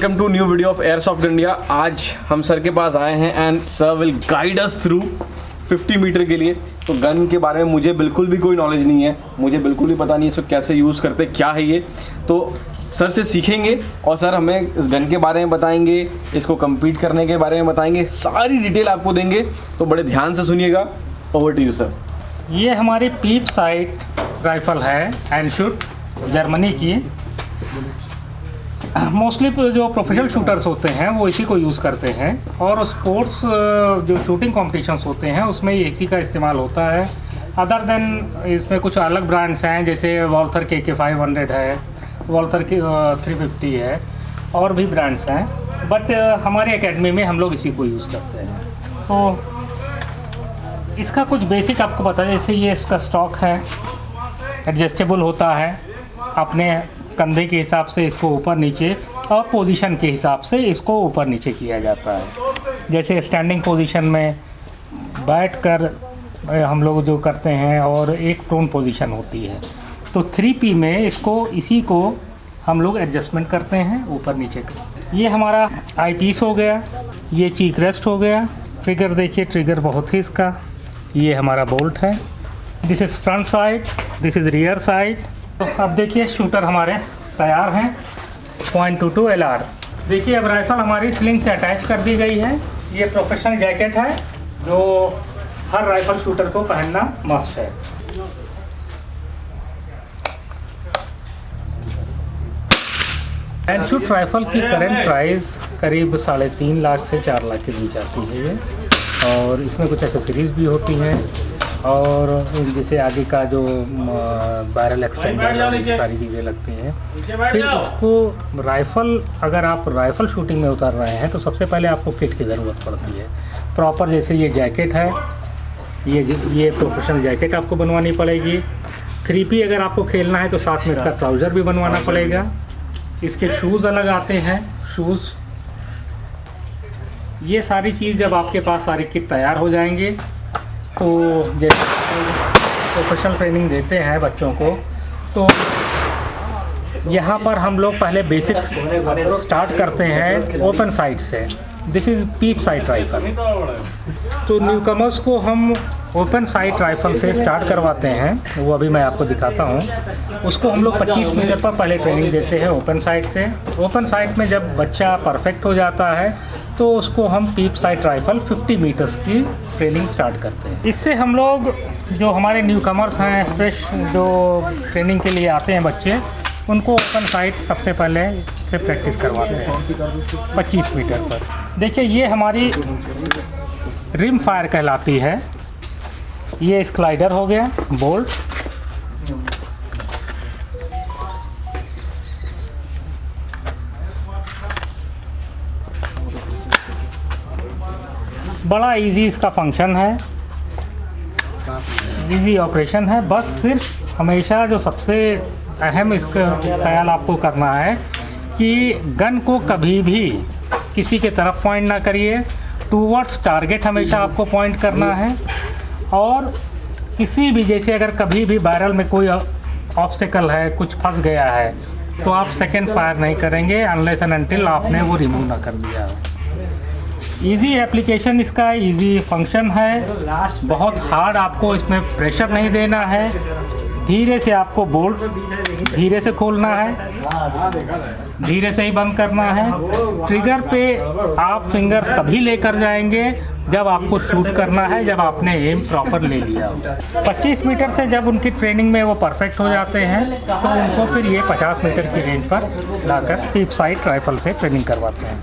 Welcome to new video of airsoft India. आज हम sir के पास आए हैं and sir will guide us through 50 metre के लिए। तो गन के बारे में मुझे बिल्कुल भी कोई नॉलेज नहीं है, मुझे बिल्कुल भी पता नहीं है इसको कैसे यूज़ करते, क्या है ये। तो सर से सीखेंगे और सर हमें इस गन के बारे में बताएंगे, इसको कम्पीट करने के बारे में बताएंगे, सारी डिटेल आपको देंगे। तो बड़े ध्यान से सुनिएगा। Over to you sir. ये हमारी पीप साइट राइफल है, एनशूट जर्मनी की। मोस्टली जो प्रोफेशनल शूटर्स होते हैं वो इसी को यूज़ करते हैं, और स्पोर्ट्स जो शूटिंग कॉम्पिटिशन्स होते हैं उसमें ये इसी का इस्तेमाल होता है। अदर देन इसमें कुछ अलग ब्रांड्स हैं, जैसे वॉल्थर के 500 है, वॉल्थर के 350 है, और भी ब्रांड्स हैं। बट हमारे एकेडमी में हम लोग इसी को यूज़ करते हैं। तो इसका कुछ बेसिक आपको पता है, जैसे ये इसका स्टॉक है, एडजस्टेबल होता है, अपने कंधे के हिसाब से इसको ऊपर नीचे और पोजीशन के हिसाब से इसको ऊपर नीचे किया जाता है। जैसे स्टैंडिंग पोजीशन में बैठकर हम लोग जो करते हैं, और एक प्रोन पोजीशन होती है। तो 3P में इसको इसी को हम लोग एडजस्टमेंट करते हैं ऊपर नीचे कर। ये हमारा आई पीस हो गया, ये चीक रेस्ट हो गया। ट्रिगर देखिए, ट्रिगर बहुत ही इसका, ये हमारा बोल्ट है। This is front side, this is rear side. तो अब देखिए शूटर हमारे तैयार हैं। .22 LR। देखिए अब राइफ़ल हमारी स्लिंग से अटैच कर दी गई है। ये प्रोफेशनल जैकेट है जो हर राइफ़ल शूटर को पहनना मस्ट है। एनशूट राइफ़ल की करंट प्राइस करीब 3.5 लाख से 4 लाख के बीच आती है ये, और इसमें कुछ एक्सेसरीज़ भी होती हैं, और जैसे आगे का जो बैरल एक्सटेंडर, सारी चीज़ें लगती हैं। फिर इसको राइफ़ल, अगर आप राइफ़ल शूटिंग में उतर रहे हैं तो सबसे पहले आपको किट की ज़रूरत पड़ती है प्रॉपर। जैसे ये जैकेट है, ये प्रोफेशनल जैकेट आपको बनवानी पड़ेगी। 3P अगर आपको खेलना है तो साथ में इसका ट्राउज़र भी बनवाना पड़ेगा। इसके शूज़ अलग आते हैं, शूज़। ये सारी चीज़ जब आपके पास सारी किट तैयार हो जाएंगे, तो जैसे प्रोफेशनल ट्रेनिंग देते हैं बच्चों को, तो यहाँ पर हम लोग पहले बेसिक्स स्टार्ट करते हैं ओपन साइट से। This is peep sight rifle. तो न्यूकमर्स को हम ओपन साइट राइफ़ल से स्टार्ट करवाते हैं, वो अभी मैं आपको दिखाता हूँ। उसको हम लोग 25 मीटर पर पहले ट्रेनिंग देते हैं ओपन साइट से। ओपन साइट में जब बच्चा परफेक्ट हो जाता है तो उसको हम पीप साइट राइफ़ल 50 मीटर्स की ट्रेनिंग स्टार्ट करते हैं। इससे हम लोग जो हमारे न्यू कमर्स हैं, फ्रेश जो ट्रेनिंग के लिए आते हैं बच्चे, उनको ओपन साइट सबसे पहले से प्रैक्टिस करवाते हैं 25 मीटर पर। देखिए ये हमारी रिम फायर कहलाती है। ये स्लाइडर हो गया, बोल्ट। बड़ा इजी इसका फंक्शन है, इजी ऑपरेशन है। बस सिर्फ हमेशा जो सबसे अहम इसका ख्याल आपको करना है कि गन को कभी भी किसी के तरफ पॉइंट ना करिए, टूवर्ड्स टारगेट हमेशा आपको पॉइंट करना है। और किसी भी, जैसे अगर कभी भी बैरल में कोई ऑब्स्टिकल है, कुछ फंस गया है, तो आप सेकेंड फायर नहीं करेंगे अनलेस एंड अनटिल आपने वो रिमूव ना कर दिया हो। इजी एप्लीकेशन इसका, इजी फंक्शन है। बहुत हार्ड आपको इसमें प्रेशर नहीं देना है। धीरे से आपको बोल्ट धीरे से खोलना है, धीरे से ही बंद करना है। ट्रिगर पे आप फिंगर तभी लेकर जाएंगे जब आपको शूट करना है, जब आपने एम प्रॉपर ले लिया हो। 25 मीटर से जब उनकी ट्रेनिंग में वो परफेक्ट हो जाते हैं तो उनको फिर ये 50 मीटर की रेंज पर लाकर पीप साइट राइफ़ल से ट्रेनिंग करवाते हैं।